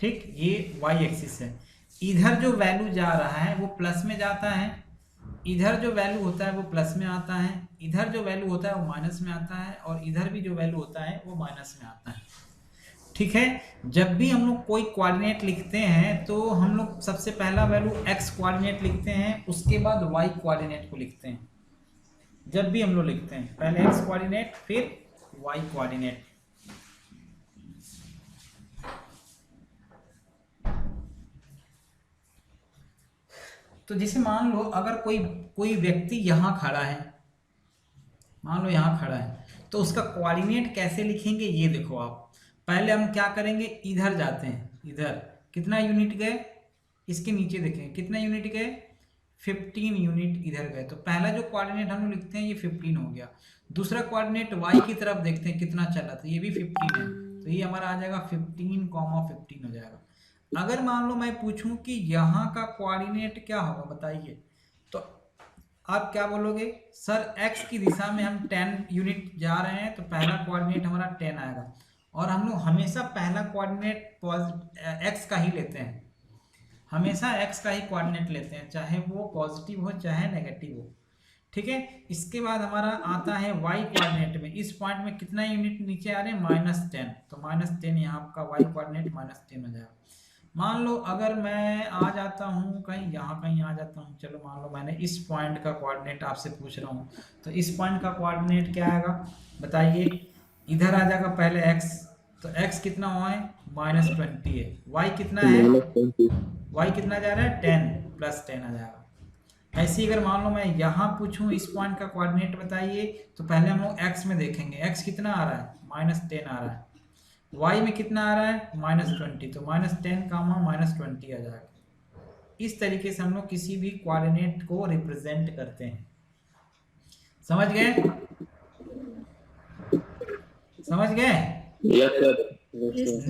ठीक, ये Y axis है। इधर जो वैल्यू जा रहा है वो प्लस में जाता है, इधर जो वैल्यू होता है वो प्लस में आता है, इधर जो वैल्यू होता है वो माइनस में आता है, और इधर भी जो वैल्यू होता है वो माइनस में आता है। ठीक है, जब भी हम लोग कोई कोऑर्डिनेट लिखते हैं तो हम लोग सबसे पहला वैल्यू एक्स कोऑर्डिनेट लिखते हैं, उसके बाद वाई कोऑर्डिनेट को लिखते हैं। जब भी हम लोग लिखते हैं पहले एक्स कोऑर्डिनेट फिर वाई कोऑर्डिनेट। तो जैसे मान लो अगर कोई कोई व्यक्ति यहाँ खड़ा है, मान लो यहाँ खड़ा है, तो उसका कोऑर्डिनेट कैसे लिखेंगे ये देखो आप। पहले हम क्या करेंगे, इधर जाते हैं, इधर कितना यूनिट गए, इसके नीचे देखें कितना यूनिट गए, 15 यूनिट इधर गए। तो पहला जो कोऑर्डिनेट हम लोग लिखते हैं ये 15 हो गया। दूसरा कोऑर्डिनेट वाई की तरफ देखते हैं कितना चला, तो ये भी 15 है, तो ये हमारा आ जाएगा 15,15 हो जाएगा। अगर मान लो मैं पूछूं कि यहाँ का कोऑर्डिनेट क्या होगा बताइए, तो आप क्या बोलोगे, सर x की दिशा में हम 10 यूनिट जा रहे हैं तो पहला कोऑर्डिनेट हमारा 10 आएगा। और हम लोग हमेशा पहला कोऑर्डिनेट x का ही लेते हैं, हमेशा x का ही कोऑर्डिनेट लेते हैं, चाहे वो पॉजिटिव हो चाहे नेगेटिव हो। ठीक है, इसके बाद हमारा आता है y कोऑर्डिनेट में, इस पॉइंट में कितना यूनिट नीचे आ रहे हैं, -10, तो -10 यहाँ आपका y कोऑर्डिनेट -10 हो जाएगा। मान लो अगर मैं आ जाता हूँ कहीं यहाँ, कहीं आ जाता हूँ, चलो मान लो मैंने इस पॉइंट का कोऑर्डिनेट आपसे पूछ रहा हूँ, तो इस पॉइंट का कोऑर्डिनेट क्या आएगा बताइए, इधर आ जाएगा पहले x, तो x कितना हुआ है -20 है, y कितना है, y कितना जा रहा है 10 + 10 आ जाएगा। ऐसे ही अगर मान लो मैं यहाँ पूछूं इस पॉइंट का कोऑर्डिनेट बताइए, तो पहले हम लोग x में देखेंगे, x कितना आ रहा है -10 आ रहा है, y में कितना आ रहा है -20, तो -10 कामा -20 आ जाएगा। इस तरीके से हम लोग किसी भी कोऑर्डिनेट को रिप्रेजेंट करते हैं। समझ गए, समझ गए?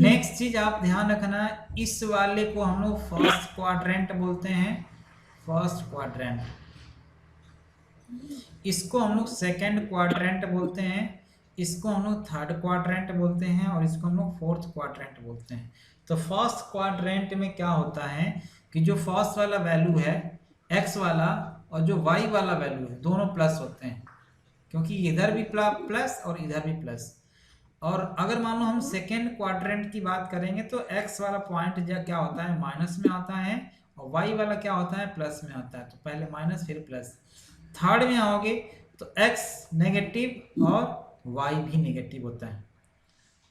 नेक्स्ट चीज आप ध्यान रखना, इस वाले को हम लोग फर्स्ट क्वाड्रेंट बोलते हैं, फर्स्ट क्वाड्रेंट। इसको हम लोग सेकंड क्वाड्रेंट बोलते हैं, इसको हम लोग थर्ड क्वाड्रेंट बोलते हैं, और इसको हम लोग फोर्थ क्वाड्रेंट बोलते हैं। तो फर्स्ट क्वाड्रेंट में क्या होता है कि जो फर्स्ट वाला वैल्यू है x वाला और जो y वाला वैल्यू है दोनों प्लस होते हैं, क्योंकि इधर भी प्लस और इधर भी प्लस। और अगर मान लो हम सेकेंड क्वाड्रेंट की बात करेंगे तो x वाला पॉइंट क्या होता है माइनस में आता है, और y वाला क्या होता है प्लस में आता है, तो पहले माइनस फिर प्लस। थर्ड में आओगे तो x नेगेटिव और y भी नेगेटिव होता है।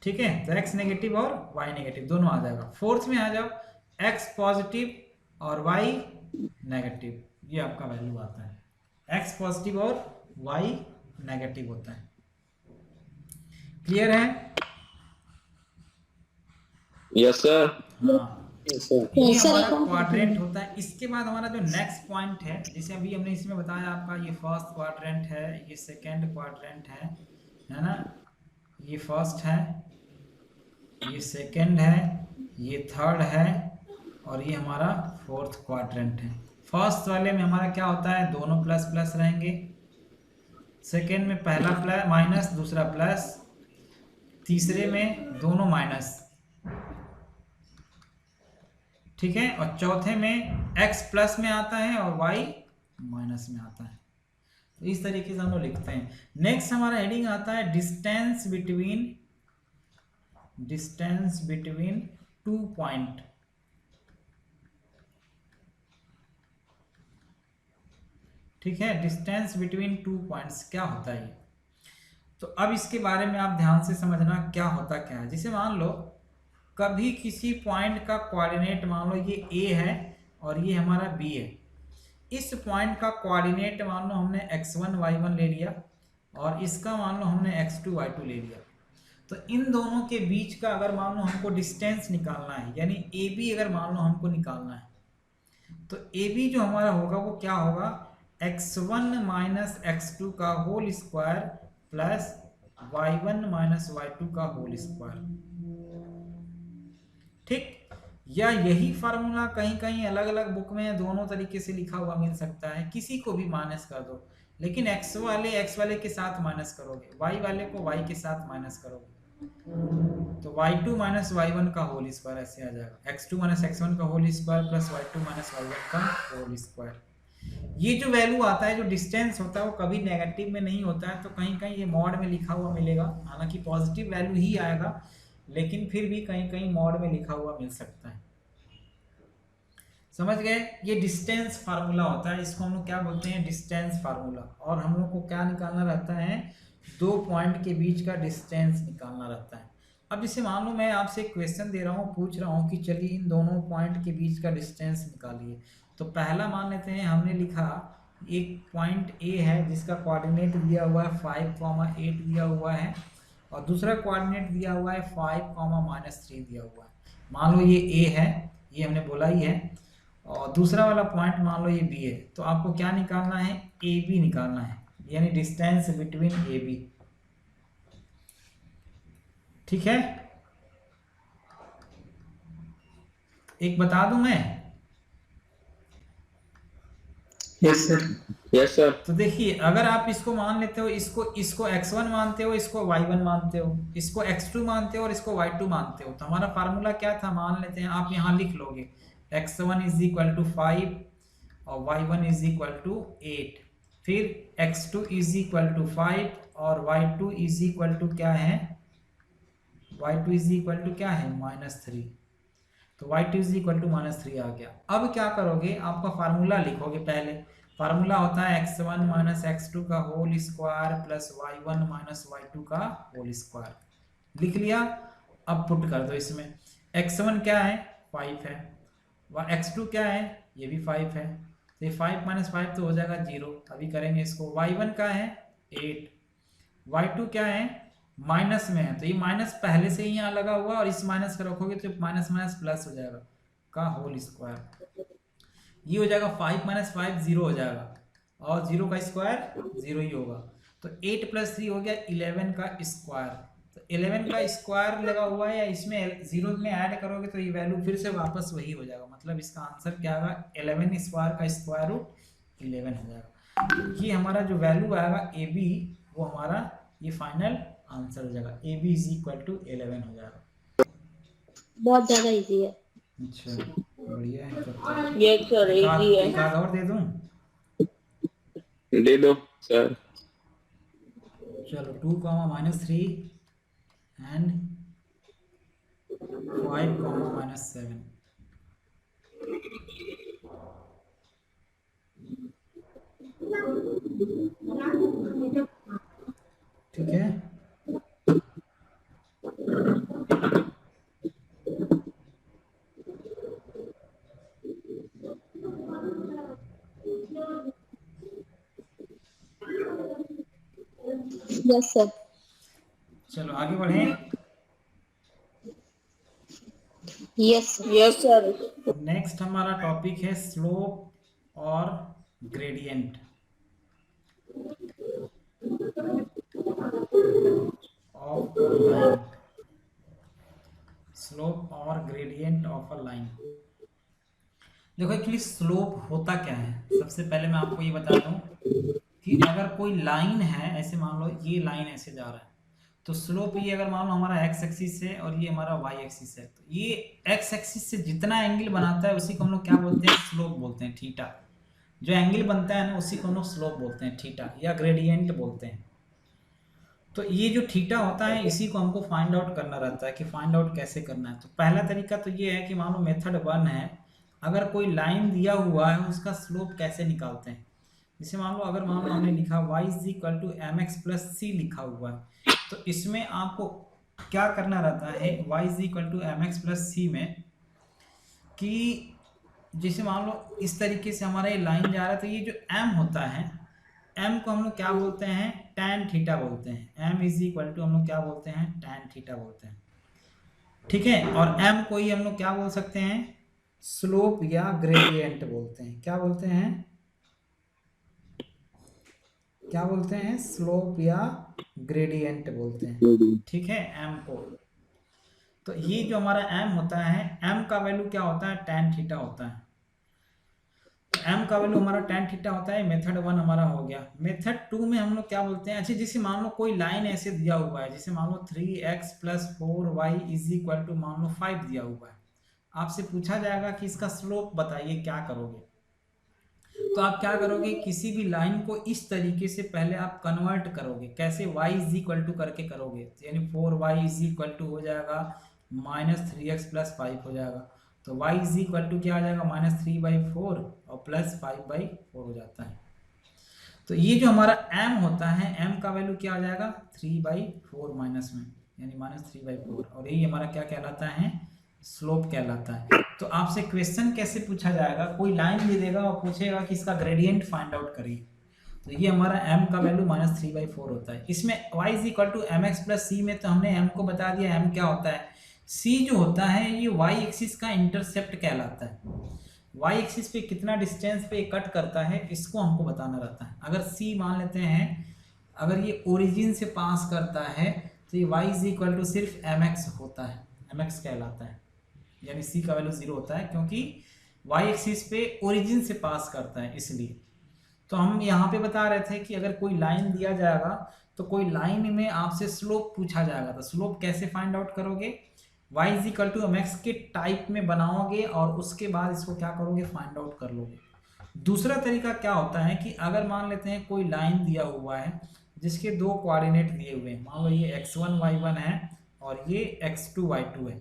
ठीक है, तो x नेगेटिव और y नेगेटिव दोनों आ जाएगा। फोर्थ में आ जाओ, x पॉजिटिव और y नेगेटिव, ये आपका वैल्यू आता है, x पॉजिटिव और y नेगेटिव होता है। क्लियर है? Yes sir. हाँ, ये हमारा क्वाड्रेंट होता है। इसके बाद हमारा जो नेक्स्ट पॉइंट है, जैसे अभी हमने इसमें बताया आपका ये फर्स्ट क्वाड्रेंट है, ये सेकंड क्वाड्रेंट है ना, ये फर्स्ट है, ये सेकंड है, ये थर्ड है, और ये हमारा फोर्थ क्वाड्रेंट है। फर्स्ट वाले में हमारा क्या होता है, दोनों प्लस प्लस रहेंगे, सेकंड में पहला प्लस माइनस दूसरा प्लस, तीसरे में दोनों माइनस, ठीक है, और चौथे में x प्लस में आता है और y माइनस में आता है। तो इस तरीके से हम लोग लिखते हैं। नेक्स्ट हमारा हेडिंग आता है डिस्टेंस बिटवीन 2 पॉइंट। ठीक है, डिस्टेंस बिटवीन 2 पॉइंट्स क्या होता है। तो अब इसके बारे में आप ध्यान से समझना क्या होता क्या है। जैसे मान लो कभी किसी पॉइंट का कोऑर्डिनेट, मान लो ये A है और ये हमारा B है, इस पॉइंट का कोऑर्डिनेट मान लो हमने x1 y1 ले लिया और इसका मान लो हमने x2 y2 ले लिया। तो इन दोनों के बीच का अगर मान लो हमको डिस्टेंस निकालना है, यानी AB अगर मान लो हमको निकालना है, तो AB जो हमारा होगा वो क्या होगा, x1 माइनस x2 का whole square plus y1 minus y2 का होल स्क्वायर। ठीक, या यही फार्मूला कहीं कहीं अलग अलग बुक में दोनों तरीके से लिखा हुआ मिल सकता है, किसी को भी माइनस कर दो, लेकिन x वाले के साथ माइनस करोगे, y वाले को y के साथ माइनस करोगे। तो y2 माइनस y1 का होल स्क्वायर ऐसे आ जाएगा, x2 माइनस x1 का whole square plus y2 minus y1 का होल स्क्वायर। ये जो वैल्यू आता है, जो डिस्टेंस होता है, वो कभी नेगेटिव में नहीं होता है, तो कहीं कहीं ये मॉड में लिखा हुआ मिलेगा, हालांकि पॉजिटिव वैल्यू ही आएगा, लेकिन फिर भी कहीं कहीं मॉड में लिखा हुआ मिल सकता है। समझ गए? ये डिस्टेंस फार्मूला होता है, इसको हम लोग क्या बोलते हैं, डिस्टेंस फार्मूला। और हम लोग को क्या निकालना रहता है, दो पॉइंट के बीच का डिस्टेंस निकालना रहता है। अब जैसे मान लो मैं आपसे क्वेश्चन दे रहा हूँ, पूछ रहा हूँ कि चलिए इन दोनों पॉइंट के बीच का डिस्टेंस निकालिए। तो पहला मान लेते हैं, हमने लिखा एक पॉइंट ए है जिसका कोऑर्डिनेट दिया हुआ है 5,8 दिया हुआ है, और दूसरा कोऑर्डिनेट दिया हुआ है 5,-3 दिया हुआ है। मान लो ये ए है, ये हमने बोला ही है, और दूसरा वाला पॉइंट मान लो ये बी है। तो आपको क्या निकालना है, ए बी निकालना है, यानी डिस्टेंस बिटवीन ए बी। ठीक है, एक बता दूं मैं। Yes sir. Yes sir. तो देखिए, अगर आप इसको मान लेते हो, इसको x1 मानते हो, इसको y1 मानते हो, इसको x2 मानते हो और इसको y2 मानते हो, तो हमारा फार्मूला क्या था, मान लेते हैं, आप यहाँ लिख लोगे x1 इज इक्वल टू 5 और y1 इज इक्वल टू 8, फिर x2 इज इक्वल टू 5 और y2 इज इक्वल टू क्या है, y2 इज इक्वल टू क्या है, -3। तो y2 इज इक्वल टू -3 आ गया। अब क्या करोगे, आपका फार्मूला लिखोगे। पहले फार्मूला होता है x1 माइनस x2 का whole square plus y1 minus y2 का होल स्क्वायर। लिख लिया। अब पुट कर दो इसमें, x1 क्या है, 5 है, x2 क्या है, ये भी 5 है, तो ये 5 माइनस 5 तो हो जाएगा 0। अभी करेंगे इसको, y1 का है 8, y2 क्या है, माइनस में है, तो ये माइनस पहले से ही यहाँ लगा हुआ, और इस माइनस का रखोगे तो माइनस माइनस प्लस हो जाएगा, का होल स्क्वायर। ये हो जाएगा 5 माइनस 5 0 हो जाएगा, और 0 का स्क्वायर 0 ही होगा। तो 8 प्लस 3 हो गया 11 का स्क्वायर। तो 11 का स्क्वायर लगा हुआ है, या इसमें 0 में ऐड करोगे तो ये वैल्यू फिर से वापस वही हो जाएगा, मतलब इसका आंसर क्या आएगा, 11 स्क्वायर का स्क्वायर रूट 11 हो जाएगा। ये हमारा जो वैल्यू आएगा ए बी, वो हमारा ये फाइनल आंसर हो जाएगा, A B is equal to 11 हो जाएगा। बहुत ज्यादा इजी है। अच्छा, बढ़िया है। तब यस सर, इजी है। एक आध और दे दूं? दे दो सर। चलो, 2, -3 एंड 5, -7। ठीक है, यस सर। चलो आगे बढ़े। Yes sir. नेक्स्ट हमारा टॉपिक है स्लोप और gradient of a line. Slope और ग्रेडियंट ऑफ अ लाइन। देखो, एक्चुअली स्लोप होता क्या है, सबसे पहले मैं आपको ये बता दूं कि अगर कोई लाइन है, ऐसे मान लो ये लाइन ऐसे जा रहा है, तो स्लोप ये अगर मान लो हमारा एक्स एक्सिस है और ये हमारा वाई एक्सिस है, तो ये एक्स एक्सिस से जितना एंगल बनाता है उसी को हम लोग क्या बोलते हैं, स्लोप बोलते हैं, थीटा। जो एंगल बनता है ना, उसी को हम लोग स्लोप बोलते हैं, थीटा, या ग्रेडियंट बोलते हैं। तो ये जो थीटा होता है, इसी को हमको फाइंड आउट करना रहता है कि फाइंड आउट कैसे करना है। तो पहला तरीका तो ये है कि मान लो मेथड 1 है, अगर कोई लाइन दिया हुआ है उसका स्लोप कैसे निकालते हैं। जैसे मान लो, अगर मान लो हमने लिखा y is equal to m x plus c लिखा हुआ है, तो इसमें आपको क्या करना रहता है, y is equal to m x plus c में, कि जैसे मान लो इस तरीके से हमारा ये लाइन जा रहा है, तो ये जो m होता है, m को हम लोग क्या बोलते हैं, tan थीटा बोलते हैं। m इज इक्वल टू हम लोग क्या बोलते हैं, tan थीटा बोलते हैं। ठीक है, और m को ही हम लोग क्या बोल सकते हैं, स्लोप या ग्रेडियंट बोलते हैं। क्या बोलते हैं, क्या बोलते हैं, स्लोप या ग्रेडियंट बोलते हैं। ठीक है, m को। तो ये जो हमारा m होता है, m का वैल्यू क्या होता है, tan थीटा होता है। m का वैल्यू हमारा tan थीटा होता है, मेथड 1 हमारा हो गया। मेथड 2 में हम लोग क्या बोलते हैं, अच्छा जैसे मान लो कोई लाइन ऐसे दिया हुआ है, जैसे मान लो 3x + 4y = मान लो 5 दिया हुआ है, आपसे पूछा जाएगा कि इसका स्लोप बताइए, क्या करोगे? तो आप क्या करोगे, किसी भी लाइन को इस तरीके से पहले आप कन्वर्ट करोगे, कैसे, y = करके करोगे, यानी 4y = हो जाएगा -3x + 5 हो जाएगा, तो y क्या आ जाएगा, -3/4 और +5/4 हो जाता है। तो ये जो हमारा m होता है, m का वैल्यू क्या आ जाएगा, 3/4 माइनस में, यानी -3/4, और यही हमारा क्या कहलाता है, स्लोप कहलाता है। तो आपसे क्वेश्चन कैसे पूछा जाएगा, कोई लाइन दे देगा और पूछेगा कि इसका ग्रेडियंट फाइंड आउट करिए, तो ये हमारा m का वैल्यू -3/4 होता है। इसमें y = mx + c में तो हमने m को बता दिया, m क्या होता है, c जो होता है ये y एक्सिस का इंटरसेप्ट कहलाता है, y एक्सिस पे कितना डिस्टेंस पे कट करता है इसको हमको बताना रहता है। अगर c मान लेते हैं, अगर ये ओरिजिन से पास करता है तो ये y = सिर्फ mx होता है, mx कहलाता है, यानी c का वैल्यू 0 होता है, क्योंकि y एक्सिस पे ओरिजिन से पास करता है इसलिए। तो हम यहाँ पे बता रहे थे कि अगर कोई लाइन दिया जाएगा तो कोई लाइन में आपसे स्लोप पूछा जाएगा, तो स्लोप कैसे फाइंड आउट करोगे, y = mx के टाइप में बनाओगे और उसके बाद इसको क्या करोगे, फाइंड आउट कर लोगे। दूसरा तरीका क्या होता है कि अगर मान लेते हैं कोई लाइन दिया हुआ है जिसके दो कोऑर्डिनेट दिए हुए हैं, मान लो ये x1 y1 है और ये x2 y2 है,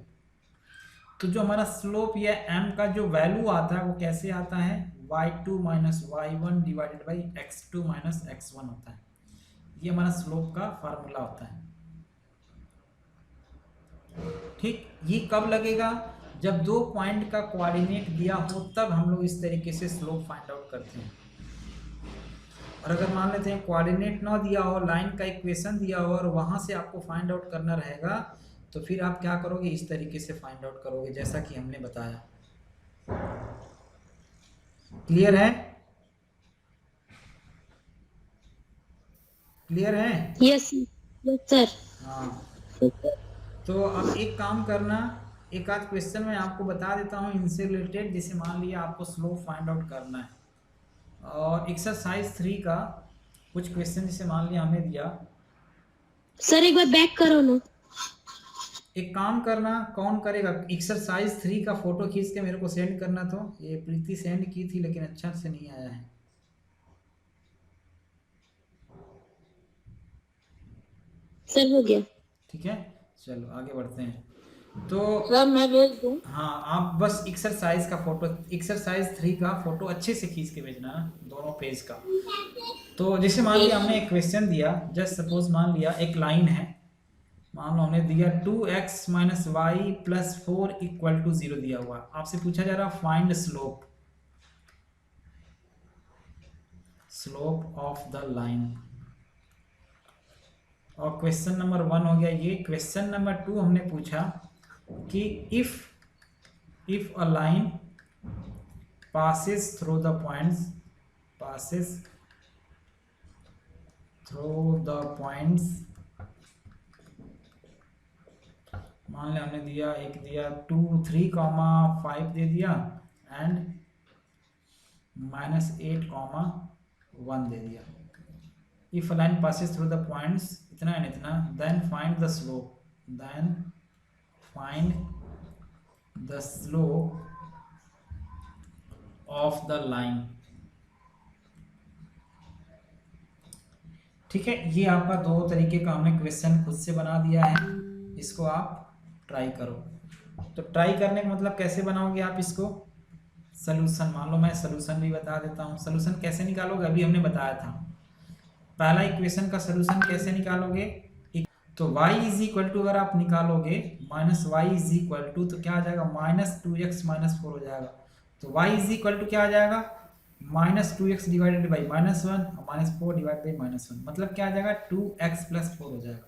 तो जो हमारा स्लोप या m का जो वैल्यू आता है वो कैसे आता है, y2 - y1 / x2 - x1 होता है। ये हमारा स्लोप का फार्मूला होता है। ठीक, ये कब लगेगा, जब दो पॉइंट का कोऑर्डिनेट दिया हो तब हम लोग इस तरीके से स्लोप फाइंड आउट करते हैं। और अगर मान लेते हैं कोऑर्डिनेट ना दिया हो, लाइन का इक्वेशन दिया हो और वहां से आपको फाइंड आउट करना रहेगा, तो फिर आप क्या करोगे, इस तरीके से फाइंड आउट करोगे जैसा कि हमने बताया। क्लियर है, क्लियर है? Yes sir. हाँ, तो अब एक काम करना, एक आध क्वेश्चन मैं आपको बता देता हूँ इनसे रिलेटेड, जैसे मान लिया आपको स्लोप फाइंड आउट करना है, और एक्सरसाइज 3 का कुछ क्वेश्चन जैसे मान लिया हमें दिया। सर एक बार बैक करो ना। एक काम करना, कौन करेगा, एक्सरसाइज 3 का फोटो खींच के मेरे को सेंड करना, तो ये प्रीति सेंड की थी लेकिन अच्छा से नहीं आया है। सर हो गया। ठीक है, चलो आगे बढ़ते हैं। तो सर मैं भेज दूं? हाँ, आप बस एक्सरसाइज का फोटो, एक्सरसाइज 3 का फोटो अच्छे से खींच के भेजना ना, दोनों पेज का। तो जैसे मान लिया हमने एक क्वेश्चन दिया, जस्ट सपोज मान लिया एक लाइन है, मान लो हमने दिया 2x - y + 4 = 0 दिया हुआ, आपसे पूछा जा रहा find slope, slope of the line. और क्वेश्चन नंबर 1 हो गया ये। क्वेश्चन नंबर 2 हमने पूछा कि if a line passes through the points, मान लिया हमने दिया, एक दिया 2 3, 5 दे दिया एंड -8, 1 दे दिया। If a line passes through the points इतना एंड इतना, then find the slope, of the line। ठीक है, ये आपका दो तरीके का हमने क्वेश्चन खुद से बना दिया है, इसको आप ट्राई करो। तो ट्राई करने का मतलब कैसे बनाओगे आप इसको, सलूशन, मान लो मैं सलूशन भी बता देता हूँ। सलूशन कैसे निकालोगे, अभी हमने बताया था, पहला इक्वेशन का सलूशन कैसे निकालोगे, तो y = अगर आप निकालोगे -y तो क्या आ जाएगा, -2x - 4 हो जाएगा। तो y क्या आ जाएगा, -2x / -1 और -4 / -1, मतलब क्या आ जाएगा, 2x + 4 हो जाएगा।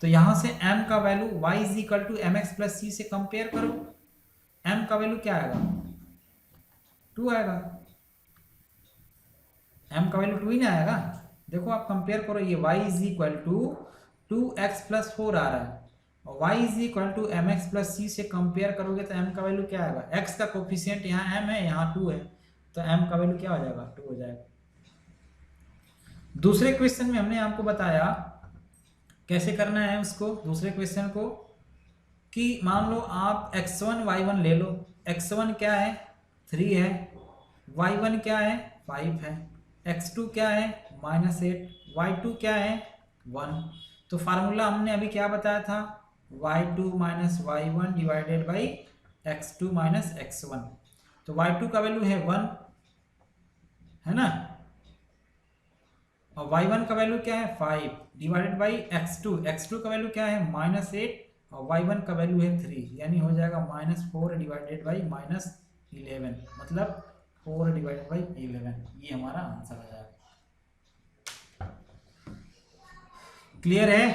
तो यहाँ से m का वैल्यू y = mx + c से कंपेयर करो, m का वैल्यू क्या आएगा, 2 आएगा, m का वैल्यू 2 ही ना आएगा। देखो आप कंपेयर करो, ये y = 2x + 4 आ रहा है और y = mx + c से कंपेयर करोगे तो m का वैल्यू क्या आएगा, x का कोफिशिएंट यहाँ m है, यहाँ 2 है, तो m का वैल्यू क्या हो जाएगा 2 हो जाएगा। दूसरे क्वेश्चन में हमने आपको बताया कैसे करना है उसको, दूसरे क्वेश्चन को, कि मान लो आप x1 y1 ले लो। x1 क्या है 3 है, y1 क्या है 5 है, x2 क्या है -8, y2 क्या है 1। तो फार्मूला हमने अभी क्या बताया था, y2 minus y1 divided by x2 minus x1। तो y2 का वैल्यू है 1, है ना, और y1 का वैल्यू क्या है 5 डिवाइडेड बाई x2 का वैल्यू क्या है -8 और y1 का वैल्यू है 3, यानी हो जाएगा -4 डिवाइडेड बाई -11, मतलब 4 डिवाइडेड बाई 11। ये हमारा आंसर हो जाएगा। क्लियर है?